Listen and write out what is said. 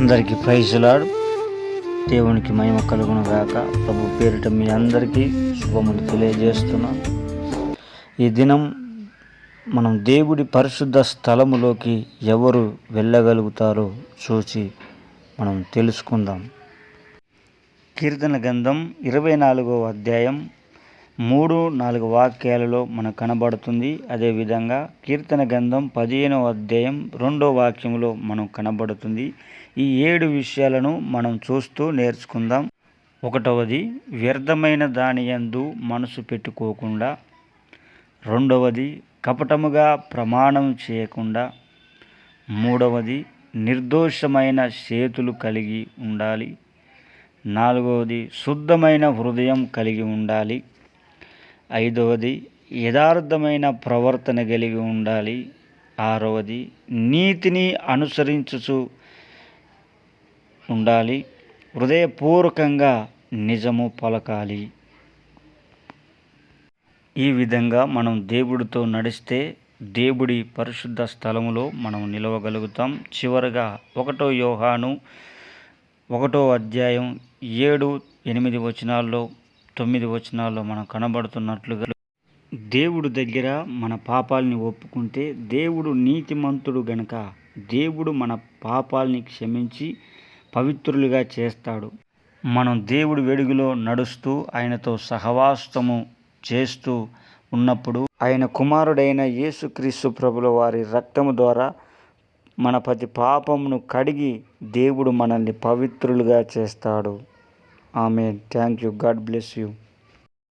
అందరికీ praise lord. దేవునికి మహిమ కలుగును గాక. ప్రభు పేరిట మీ అందరికీ శుభములు తెలియజేస్తున్నా. ఈ దినం మనం దేవుడి పరిశుద్ధ స్థలములోకి ఎవరు వెళ్ళగలుగుతారో చూసి మనం తెలుసుకుందాం. కీర్తన గ్రంథం 24వ అధ్యాయం 3-4 వాక్యాలలో మనకు కనబడుతుంది. అదేవిధంగా కీర్తన గ్రంథం 15వ అధ్యాయం 2వ వాక్యంలో మనం కనబడుతుంది. ఈ 7 విషయాలను మనం చూస్తూ నేర్చుకుందాం. 1వది, వ్యర్థమైన దాని యందు మనసు పెట్టుకోకుండా. 2వది, కపటముగా ప్రమాణం చేయకుండా. 3వది, నిర్దోషమైన చేతులు కలిగి ఉండాలి. 4వది, శుద్ధమైన హృదయం కలిగి ఉండాలి. 5వది, యథార్థమైన ప్రవర్తన కలిగి ఉండాలి. 6వది, నీతిని అనుసరించుచు ఉండాలి. హృదయపూర్వకంగా నిజము పలకాలి. ఈ విధంగా మనం దేవుడితో నడిస్తే దేవుడి పరిశుద్ధ స్థలములో మనం నిలవగలుగుతాం. చివరగా 1 యోహాను 1వ అధ్యాయం 7-8 వచనాల్లో 9 వచనాల్లో మనం కనబడుతున్నట్లుగా, దేవుడు దగ్గర మన పాపాలని ఒప్పుకుంటే దేవుడు నీతిమంతుడు గనుక దేవుడు మన పాపాలని క్షమించి పవిత్రులుగా చేస్తాడు. మనం దేవుడి వెలుగులో నడుస్తూ ఆయనతో సహవాసము చేస్తూ ఉన్నప్పుడు ఆయన కుమారుడైన యేసుక్రీస్తు ప్రభుల వారి రక్తము ద్వారా మన ప్రతి పాపమును కడిగి దేవుడు మనల్ని పవిత్రులుగా చేస్తాడు. Amen. Thank you. God bless you.